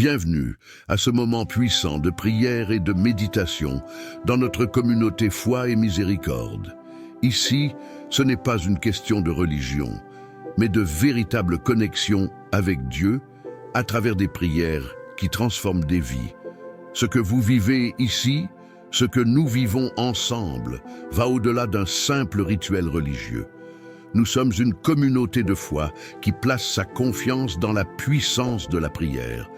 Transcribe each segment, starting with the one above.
Bienvenue à ce moment puissant de prière et de méditation dans notre communauté Foi et Miséricorde. Ici, ce n'est pas une question de religion, mais de véritable connexion avec Dieu à travers des prières qui transforment des vies. Ce que vous vivez ici, ce que nous vivons ensemble, va au-delà d'un simple rituel religieux. Nous sommes une communauté de foi qui place sa confiance dans la puissance de la prière.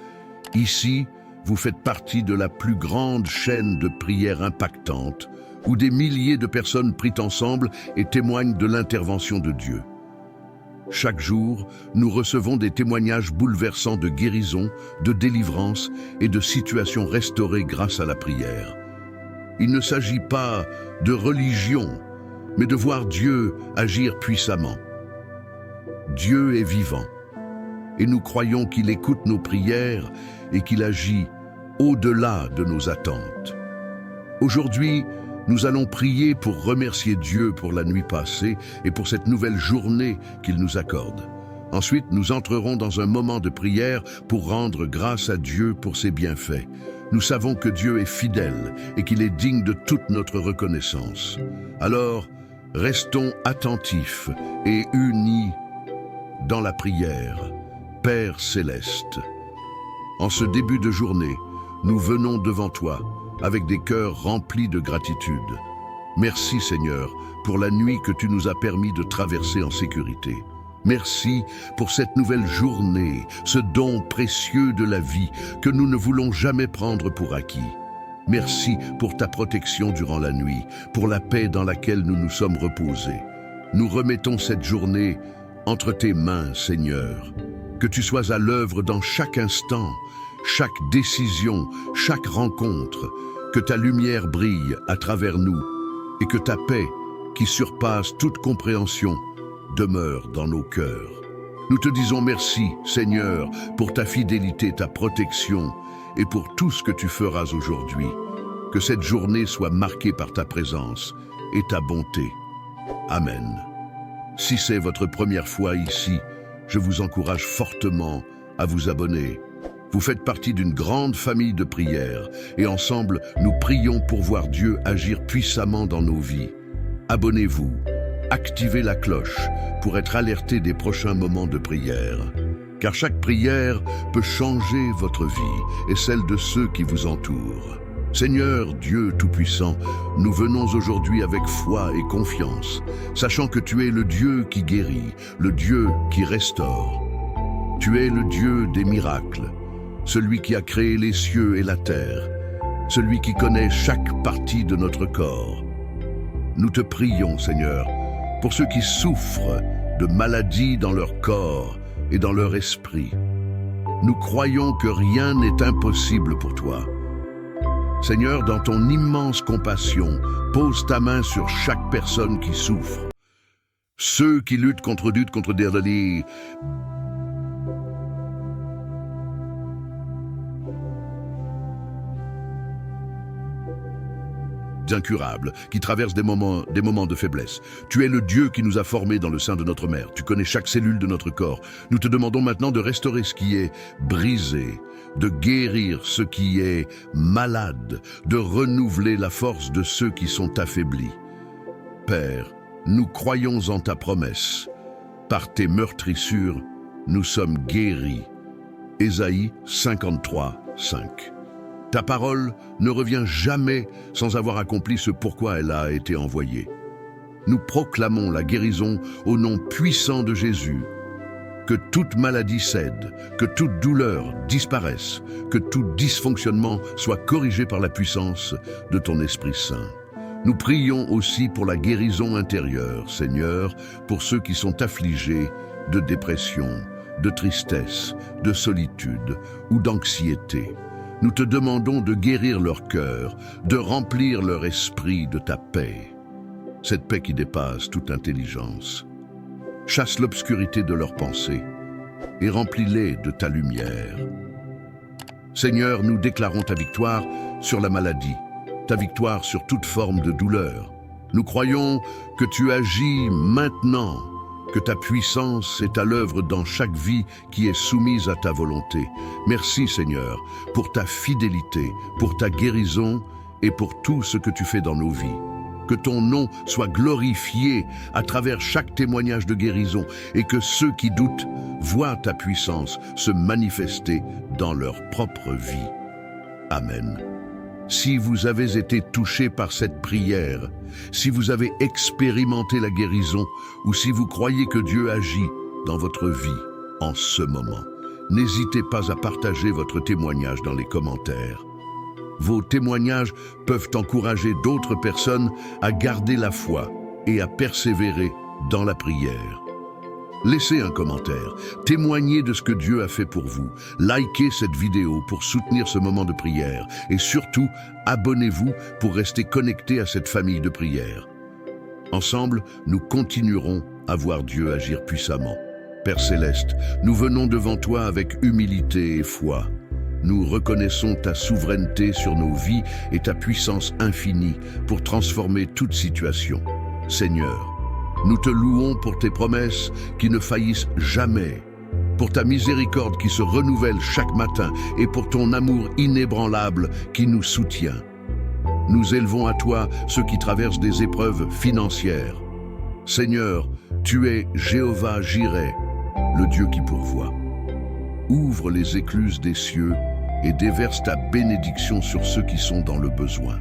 Ici, vous faites partie de la plus grande chaîne de prières impactantes, où des milliers de personnes prient ensemble et témoignent de l'intervention de Dieu. Chaque jour, nous recevons des témoignages bouleversants de guérison, de délivrance et de situations restaurées grâce à la prière. Il ne s'agit pas de religion, mais de voir Dieu agir puissamment. Dieu est vivant, et nous croyons qu'il écoute nos prières et qu'il agit au-delà de nos attentes. Aujourd'hui, nous allons prier pour remercier Dieu pour la nuit passée et pour cette nouvelle journée qu'il nous accorde. Ensuite, nous entrerons dans un moment de prière pour rendre grâce à Dieu pour ses bienfaits. Nous savons que Dieu est fidèle et qu'il est digne de toute notre reconnaissance. Alors, restons attentifs et unis dans la prière. Père céleste, en ce début de journée, nous venons devant toi avec des cœurs remplis de gratitude. Merci Seigneur pour la nuit que tu nous as permis de traverser en sécurité. Merci pour cette nouvelle journée, ce don précieux de la vie que nous ne voulons jamais prendre pour acquis. Merci pour ta protection durant la nuit, pour la paix dans laquelle nous nous sommes reposés. Nous remettons cette journée entre tes mains, Seigneur. Que tu sois à l'œuvre dans chaque instant, chaque décision, chaque rencontre, que ta lumière brille à travers nous et que ta paix, qui surpasse toute compréhension, demeure dans nos cœurs. Nous te disons merci, Seigneur, pour ta fidélité, ta protection et pour tout ce que tu feras aujourd'hui. Que cette journée soit marquée par ta présence et ta bonté. Amen. Si c'est votre première fois ici, je vous encourage fortement à vous abonner. Vous faites partie d'une grande famille de prières et ensemble, nous prions pour voir Dieu agir puissamment dans nos vies. Abonnez-vous, activez la cloche pour être alerté des prochains moments de prière. Car chaque prière peut changer votre vie et celle de ceux qui vous entourent. Seigneur Dieu Tout-Puissant, nous venons aujourd'hui avec foi et confiance, sachant que tu es le Dieu qui guérit, le Dieu qui restaure. Tu es le Dieu des miracles, celui qui a créé les cieux et la terre, celui qui connaît chaque partie de notre corps. Nous te prions, Seigneur, pour ceux qui souffrent de maladies dans leur corps et dans leur esprit. Nous croyons que rien n'est impossible pour toi. Seigneur, dans ton immense compassion, pose ta main sur chaque personne qui souffre. Ceux qui luttent contre des maladies incurables, qui traversent des moments de faiblesse. Tu es le Dieu qui nous a formés dans le sein de notre mère. Tu connais chaque cellule de notre corps. Nous te demandons maintenant de restaurer ce qui est brisé, de guérir ce qui est malade, de renouveler la force de ceux qui sont affaiblis. Père, nous croyons en ta promesse. Par tes meurtrissures, nous sommes guéris. Ésaïe 53, 5. Ta parole ne revient jamais sans avoir accompli ce pourquoi elle a été envoyée. Nous proclamons la guérison au nom puissant de Jésus. Que toute maladie cède, que toute douleur disparaisse, que tout dysfonctionnement soit corrigé par la puissance de ton Esprit Saint. Nous prions aussi pour la guérison intérieure, Seigneur, pour ceux qui sont affligés de dépression, de tristesse, de solitude ou d'anxiété. Nous te demandons de guérir leur cœur, de remplir leur esprit de ta paix, cette paix qui dépasse toute intelligence. Chasse l'obscurité de leurs pensées et remplis-les de ta lumière. Seigneur, nous déclarons ta victoire sur la maladie, ta victoire sur toute forme de douleur. Nous croyons que tu agis maintenant que ta puissance est à l'œuvre dans chaque vie qui est soumise à ta volonté. Merci Seigneur, pour ta fidélité, pour ta guérison et pour tout ce que tu fais dans nos vies. Que ton nom soit glorifié à travers chaque témoignage de guérison et que ceux qui doutent voient ta puissance se manifester dans leur propre vie. Amen. Si vous avez été touché par cette prière, si vous avez expérimenté la guérison ou si vous croyez que Dieu agit dans votre vie en ce moment, n'hésitez pas à partager votre témoignage dans les commentaires. Vos témoignages peuvent encourager d'autres personnes à garder la foi et à persévérer dans la prière. Laissez un commentaire, témoignez de ce que Dieu a fait pour vous, likez cette vidéo pour soutenir ce moment de prière et surtout, abonnez-vous pour rester connecté à cette famille de prière. Ensemble, nous continuerons à voir Dieu agir puissamment. Père Céleste, nous venons devant toi avec humilité et foi. Nous reconnaissons ta souveraineté sur nos vies et ta puissance infinie pour transformer toute situation. Seigneur, nous te louons pour tes promesses qui ne faillissent jamais, pour ta miséricorde qui se renouvelle chaque matin et pour ton amour inébranlable qui nous soutient. Nous élevons à toi ceux qui traversent des épreuves financières. Seigneur, tu es Jéhovah Jireh, le Dieu qui pourvoit. Ouvre les écluses des cieux et déverse ta bénédiction sur ceux qui sont dans le besoin.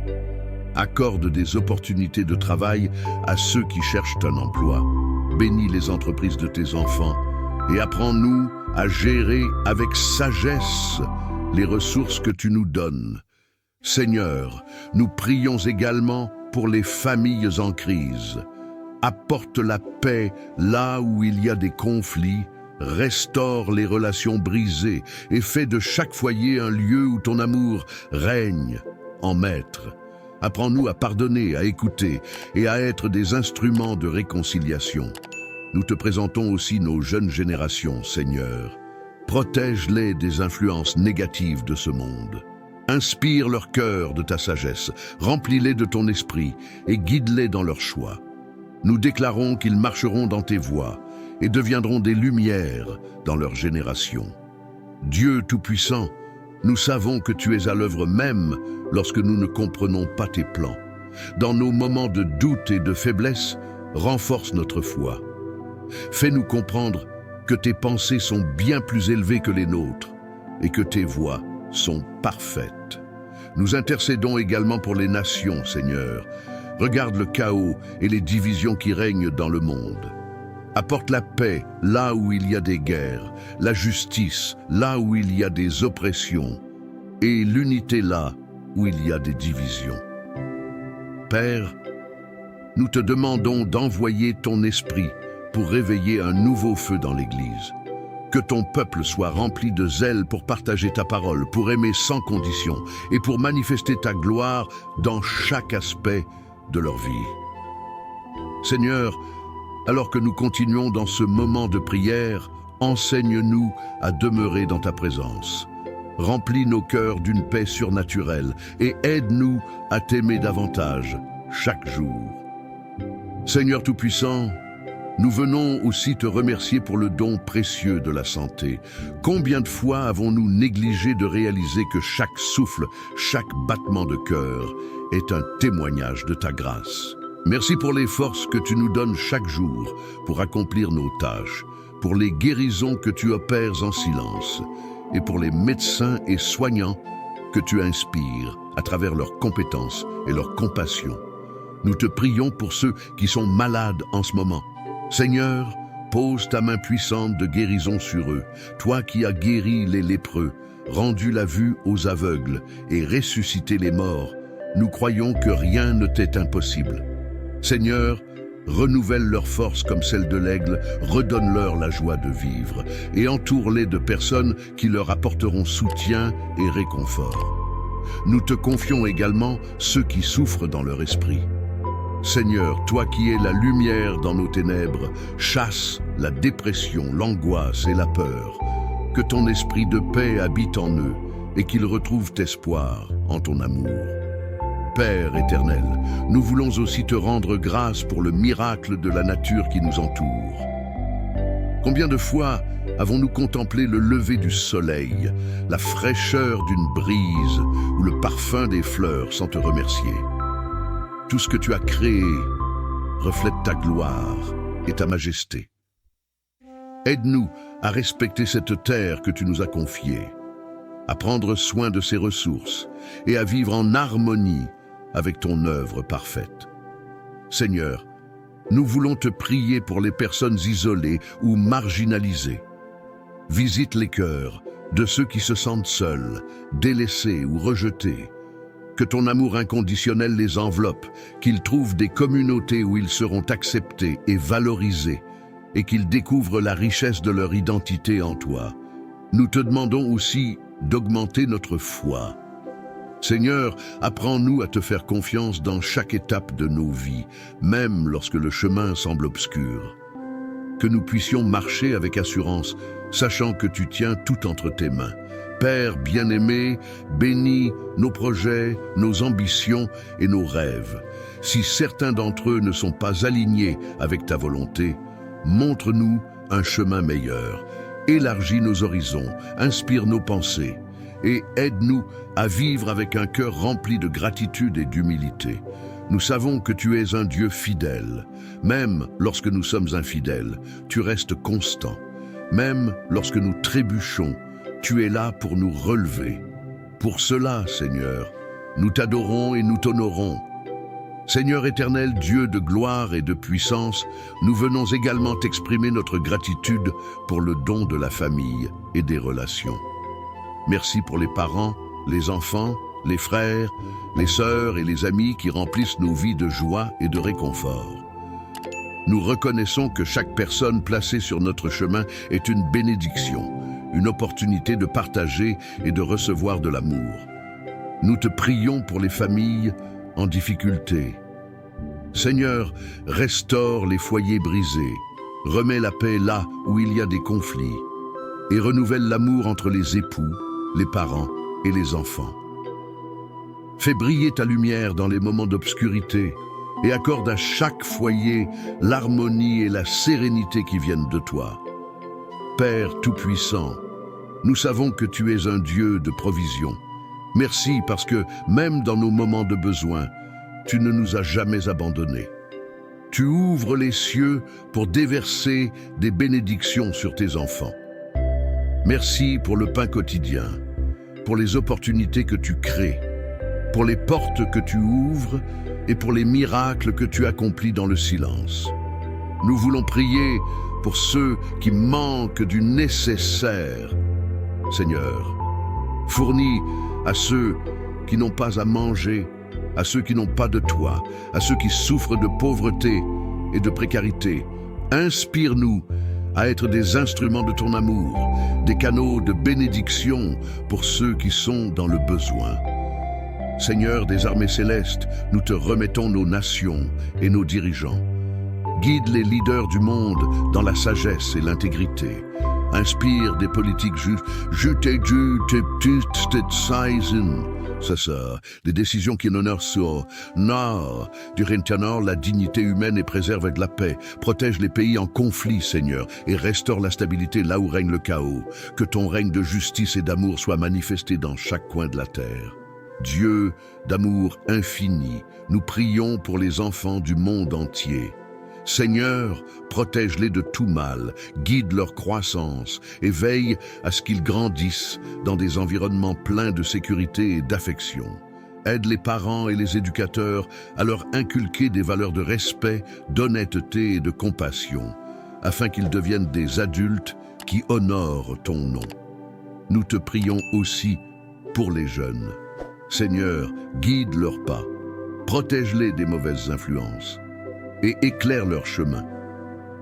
Accorde des opportunités de travail à ceux qui cherchent un emploi. Bénis les entreprises de tes enfants et apprends-nous à gérer avec sagesse les ressources que tu nous donnes. Seigneur, nous prions également pour les familles en crise. Apporte la paix là où il y a des conflits, restaure les relations brisées et fais de chaque foyer un lieu où ton amour règne en maître. Apprends-nous à pardonner, à écouter et à être des instruments de réconciliation. Nous te présentons aussi nos jeunes générations, Seigneur. Protège-les des influences négatives de ce monde. Inspire leur cœur de ta sagesse, remplis-les de ton esprit et guide-les dans leurs choix. Nous déclarons qu'ils marcheront dans tes voies et deviendront des lumières dans leur génération. Dieu Tout-Puissant, nous savons que tu es à l'œuvre même lorsque nous ne comprenons pas tes plans. Dans nos moments de doute et de faiblesse, renforce notre foi. Fais-nous comprendre que tes pensées sont bien plus élevées que les nôtres et que tes voies sont parfaites. Nous intercédons également pour les nations, Seigneur. Regarde le chaos et les divisions qui règnent dans le monde. Apporte la paix là où il y a des guerres, la justice là où il y a des oppressions et l'unité là où il y a des divisions. Père, nous te demandons d'envoyer ton esprit pour réveiller un nouveau feu dans l'Église. Que ton peuple soit rempli de zèle pour partager ta parole, pour aimer sans condition et pour manifester ta gloire dans chaque aspect de leur vie. Seigneur, alors que nous continuons dans ce moment de prière, enseigne-nous à demeurer dans ta présence. Remplis nos cœurs d'une paix surnaturelle et aide-nous à t'aimer davantage chaque jour. Seigneur Tout-Puissant, nous venons aussi te remercier pour le don précieux de la santé. Combien de fois avons-nous négligé de réaliser que chaque souffle, chaque battement de cœur est un témoignage de ta grâce. Merci pour les forces que tu nous donnes chaque jour pour accomplir nos tâches, pour les guérisons que tu opères en silence et pour les médecins et soignants que tu inspires à travers leurs compétences et leur compassion. Nous te prions pour ceux qui sont malades en ce moment. Seigneur, pose ta main puissante de guérison sur eux, toi qui as guéri les lépreux, rendu la vue aux aveugles et ressuscité les morts. Nous croyons que rien ne t'est impossible. Seigneur, renouvelle leurs forces comme celle de l'aigle, redonne-leur la joie de vivre et entoure-les de personnes qui leur apporteront soutien et réconfort. Nous te confions également ceux qui souffrent dans leur esprit. Seigneur, toi qui es la lumière dans nos ténèbres, chasse la dépression, l'angoisse et la peur. Que ton esprit de paix habite en eux et qu'ils retrouvent espoir en ton amour. Père éternel, nous voulons aussi te rendre grâce pour le miracle de la nature qui nous entoure. Combien de fois avons-nous contemplé le lever du soleil, la fraîcheur d'une brise ou le parfum des fleurs sans te remercier? Tout ce que tu as créé reflète ta gloire et ta majesté. Aide-nous à respecter cette terre que tu nous as confiée, à prendre soin de ses ressources et à vivre en harmonie avec ton œuvre parfaite. Seigneur, nous voulons te prier pour les personnes isolées ou marginalisées. Visite les cœurs de ceux qui se sentent seuls, délaissés ou rejetés. Que ton amour inconditionnel les enveloppe, qu'ils trouvent des communautés où ils seront acceptés et valorisés, et qu'ils découvrent la richesse de leur identité en toi. Nous te demandons aussi d'augmenter notre foi. Seigneur, apprends-nous à te faire confiance dans chaque étape de nos vies, même lorsque le chemin semble obscur. Que nous puissions marcher avec assurance, sachant que tu tiens tout entre tes mains. Père bien-aimé, bénis nos projets, nos ambitions et nos rêves. Si certains d'entre eux ne sont pas alignés avec ta volonté, montre-nous un chemin meilleur. Élargis nos horizons, inspire nos pensées et aide-nous à vivre avec un cœur rempli de gratitude et d'humilité. Nous savons que tu es un Dieu fidèle. Même lorsque nous sommes infidèles, tu restes constant. Même lorsque nous trébuchons, tu es là pour nous relever. Pour cela, Seigneur, nous t'adorons et nous t'honorons. Seigneur éternel, Dieu de gloire et de puissance, nous venons également t'exprimer notre gratitude pour le don de la famille et des relations. Merci pour les parents, les enfants, les frères, les sœurs et les amis qui remplissent nos vies de joie et de réconfort. Nous reconnaissons que chaque personne placée sur notre chemin est une bénédiction, une opportunité de partager et de recevoir de l'amour. Nous te prions pour les familles en difficulté. Seigneur, restaure les foyers brisés, remets la paix là où il y a des conflits et renouvelle l'amour entre les époux, les parents et les enfants. Fais briller ta lumière dans les moments d'obscurité et accorde à chaque foyer l'harmonie et la sérénité qui viennent de toi. Père Tout-Puissant, nous savons que tu es un Dieu de provision. Merci parce que, même dans nos moments de besoin, tu ne nous as jamais abandonnés. Tu ouvres les cieux pour déverser des bénédictions sur tes enfants. Merci pour le pain quotidien, pour les opportunités que tu crées, pour les portes que tu ouvres et pour les miracles que tu accomplis dans le silence. Nous voulons prier pour ceux qui manquent du nécessaire. Seigneur, fournis à ceux qui n'ont pas à manger, à ceux qui n'ont pas de toit, à ceux qui souffrent de pauvreté et de précarité. Inspire-nous à être des instruments de ton amour, des canaux de bénédiction pour ceux qui sont dans le besoin. Seigneur des armées célestes, nous te remettons nos nations et nos dirigeants. Guide les leaders du monde dans la sagesse et l'intégrité. Inspire des politiques justes, c'est ça, des décisions qui n'honorent sur du retiennent la dignité humaine et préservent de la paix. Protège les pays en conflit, Seigneur, et restaure la stabilité là où règne le chaos. Que ton règne de justice et d'amour soit manifesté dans chaque coin de la terre. Dieu d'amour infini, nous prions pour les enfants du monde entier. Seigneur, protège-les de tout mal, guide leur croissance et veille à ce qu'ils grandissent dans des environnements pleins de sécurité et d'affection. Aide les parents et les éducateurs à leur inculquer des valeurs de respect, d'honnêteté et de compassion, afin qu'ils deviennent des adultes qui honorent ton nom. Nous te prions aussi pour les jeunes. Seigneur, guide leurs pas, protège-les des mauvaises influences et éclaire leur chemin.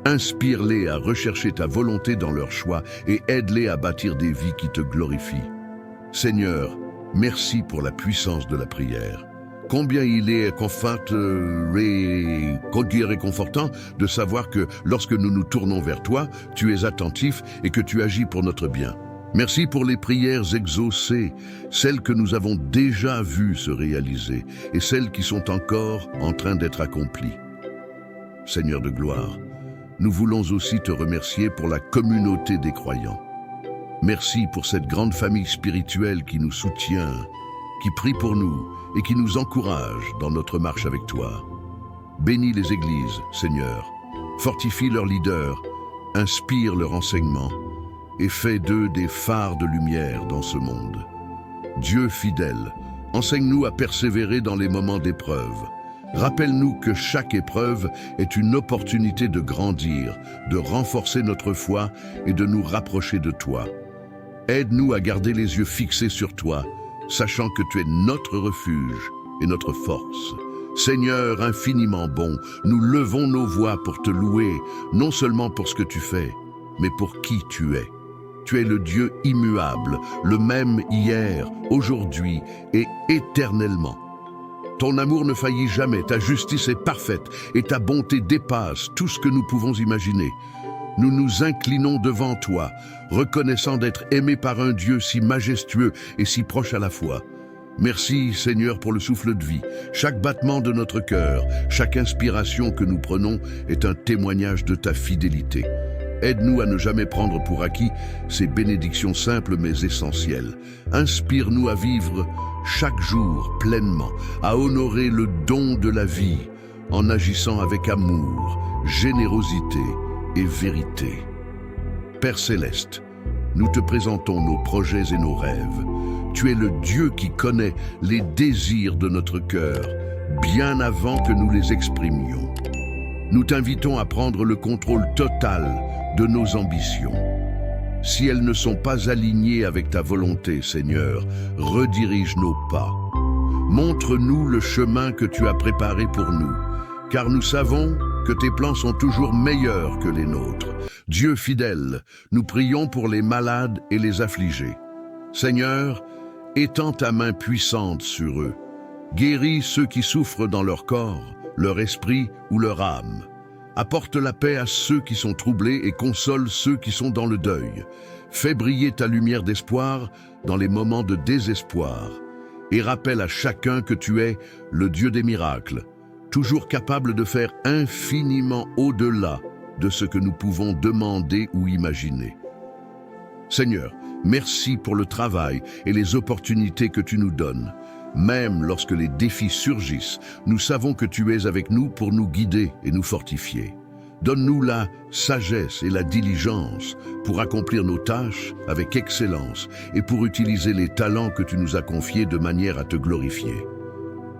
Inspire-les à rechercher ta volonté dans leurs choix et aide-les à bâtir des vies qui te glorifient. Seigneur, merci pour la puissance de la prière. Combien il est réconfortant de savoir que lorsque nous nous tournons vers toi, tu es attentif et que tu agis pour notre bien. Merci pour les prières exaucées, celles que nous avons déjà vues se réaliser et celles qui sont encore en train d'être accomplies. Seigneur de gloire, nous voulons aussi te remercier pour la communauté des croyants. Merci pour cette grande famille spirituelle qui nous soutient, qui prie pour nous et qui nous encourage dans notre marche avec toi. Bénis les églises, Seigneur. Fortifie leurs leaders, inspire leur enseignement et fais d'eux des phares de lumière dans ce monde. Dieu fidèle, enseigne-nous à persévérer dans les moments d'épreuve. Rappelle-nous que chaque épreuve est une opportunité de grandir, de renforcer notre foi et de nous rapprocher de toi. Aide-nous à garder les yeux fixés sur toi, sachant que tu es notre refuge et notre force. Seigneur infiniment bon, nous levons nos voix pour te louer, non seulement pour ce que tu fais, mais pour qui tu es. Tu es le Dieu immuable, le même hier, aujourd'hui et éternellement. Ton amour ne faillit jamais, ta justice est parfaite et ta bonté dépasse tout ce que nous pouvons imaginer. Nous nous inclinons devant toi, reconnaissant d'être aimés par un Dieu si majestueux et si proche à la fois. Merci Seigneur pour le souffle de vie. Chaque battement de notre cœur, chaque inspiration que nous prenons est un témoignage de ta fidélité. Aide-nous à ne jamais prendre pour acquis ces bénédictions simples mais essentielles. Inspire-nous à vivre chaque jour pleinement, à honorer le don de la vie en agissant avec amour, générosité et vérité. Père céleste, nous te présentons nos projets et nos rêves. Tu es le Dieu qui connaît les désirs de notre cœur, bien avant que nous les exprimions. Nous t'invitons à prendre le contrôle total de nos ambitions. Si elles ne sont pas alignées avec ta volonté, Seigneur, redirige nos pas. Montre-nous le chemin que tu as préparé pour nous, car nous savons que tes plans sont toujours meilleurs que les nôtres. Dieu fidèle, nous prions pour les malades et les affligés. Seigneur, étends ta main puissante sur eux. Guéris ceux qui souffrent dans leur corps, leur esprit ou leur âme. Apporte la paix à ceux qui sont troublés et console ceux qui sont dans le deuil. Fais briller ta lumière d'espoir dans les moments de désespoir. Et rappelle à chacun que tu es le Dieu des miracles, toujours capable de faire infiniment au-delà de ce que nous pouvons demander ou imaginer. Seigneur, merci pour le travail et les opportunités que tu nous donnes. Même lorsque les défis surgissent, nous savons que tu es avec nous pour nous guider et nous fortifier. Donne-nous la sagesse et la diligence pour accomplir nos tâches avec excellence et pour utiliser les talents que tu nous as confiés de manière à te glorifier.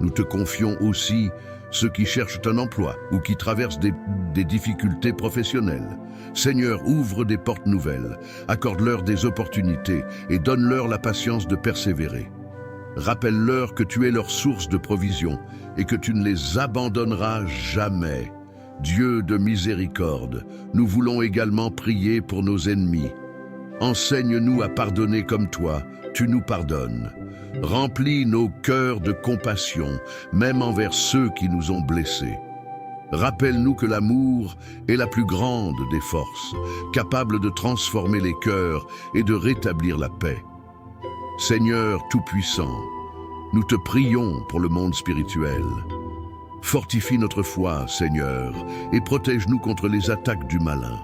Nous te confions aussi ceux qui cherchent un emploi ou qui traversent des difficultés professionnelles. Seigneur, ouvre des portes nouvelles, accorde-leur des opportunités et donne-leur la patience de persévérer. Rappelle-leur que tu es leur source de provision et que tu ne les abandonneras jamais. Dieu de miséricorde, nous voulons également prier pour nos ennemis. Enseigne-nous à pardonner comme toi, tu nous pardonnes. Remplis nos cœurs de compassion, même envers ceux qui nous ont blessés. Rappelle-nous que l'amour est la plus grande des forces, capable de transformer les cœurs et de rétablir la paix. Seigneur Tout-Puissant, nous te prions pour le monde spirituel. Fortifie notre foi, Seigneur, et protège-nous contre les attaques du malin.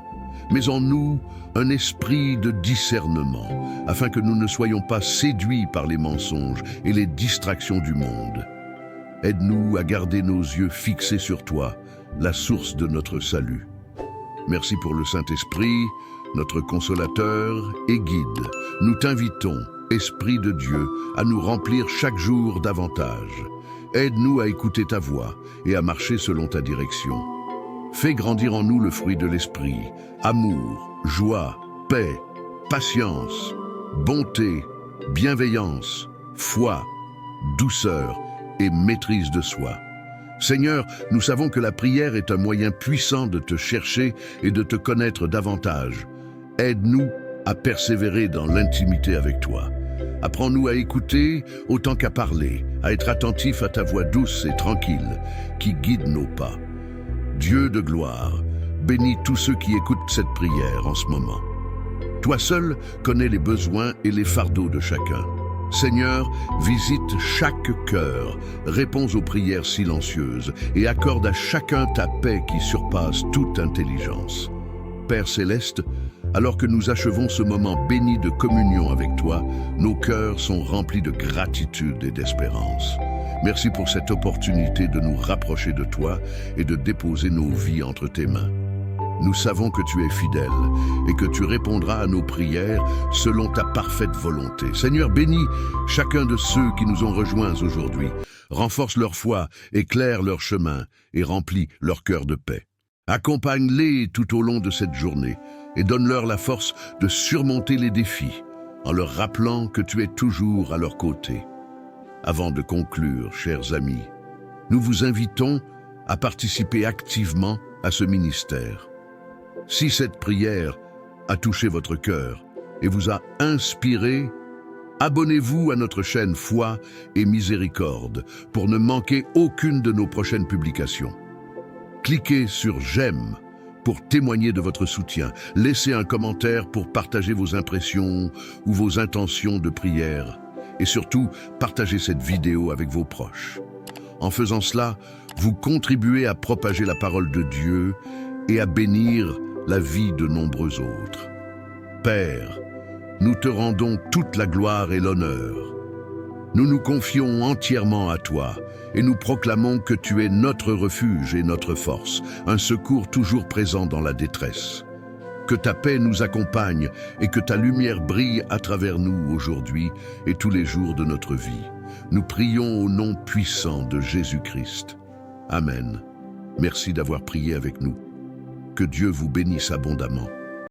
Mets en nous un esprit de discernement, afin que nous ne soyons pas séduits par les mensonges et les distractions du monde. Aide-nous à garder nos yeux fixés sur toi, la source de notre salut. Merci pour le Saint-Esprit, notre consolateur et guide. Nous t'invitons, Esprit de Dieu, à nous remplir chaque jour davantage. Aide-nous à écouter ta voix et à marcher selon ta direction. Fais grandir en nous le fruit de l'Esprit, amour, joie, paix, patience, bonté, bienveillance, foi, douceur et maîtrise de soi. Seigneur, nous savons que la prière est un moyen puissant de te chercher et de te connaître davantage. Aide-nous à persévérer dans l'intimité avec toi. Apprends-nous à écouter autant qu'à parler, à être attentif à ta voix douce et tranquille qui guide nos pas. Dieu de gloire, bénis tous ceux qui écoutent cette prière en ce moment. Toi seul connais les besoins et les fardeaux de chacun. Seigneur, visite chaque cœur, réponds aux prières silencieuses et accorde à chacun ta paix qui surpasse toute intelligence. Père céleste, alors que nous achevons ce moment béni de communion avec toi, nos cœurs sont remplis de gratitude et d'espérance. Merci pour cette opportunité de nous rapprocher de toi et de déposer nos vies entre tes mains. Nous savons que tu es fidèle et que tu répondras à nos prières selon ta parfaite volonté. Seigneur, bénis chacun de ceux qui nous ont rejoints aujourd'hui. Renforce leur foi, éclaire leur chemin et remplis leur cœur de paix. Accompagne-les tout au long de cette journée et donne-leur la force de surmonter les défis en leur rappelant que tu es toujours à leur côté. Avant de conclure, chers amis, nous vous invitons à participer activement à ce ministère. Si cette prière a touché votre cœur et vous a inspiré, abonnez-vous à notre chaîne Foi et Miséricorde pour ne manquer aucune de nos prochaines publications. Cliquez sur J'aime pour témoigner de votre soutien. Laissez un commentaire pour partager vos impressions ou vos intentions de prière. Et surtout, partagez cette vidéo avec vos proches. En faisant cela, vous contribuez à propager la parole de Dieu et à bénir la vie de nombreux autres. Père, nous te rendons toute la gloire et l'honneur. Nous nous confions entièrement à toi et nous proclamons que tu es notre refuge et notre force, un secours toujours présent dans la détresse. Que ta paix nous accompagne et que ta lumière brille à travers nous aujourd'hui et tous les jours de notre vie. Nous prions au nom puissant de Jésus-Christ. Amen. Merci d'avoir prié avec nous. Que Dieu vous bénisse abondamment.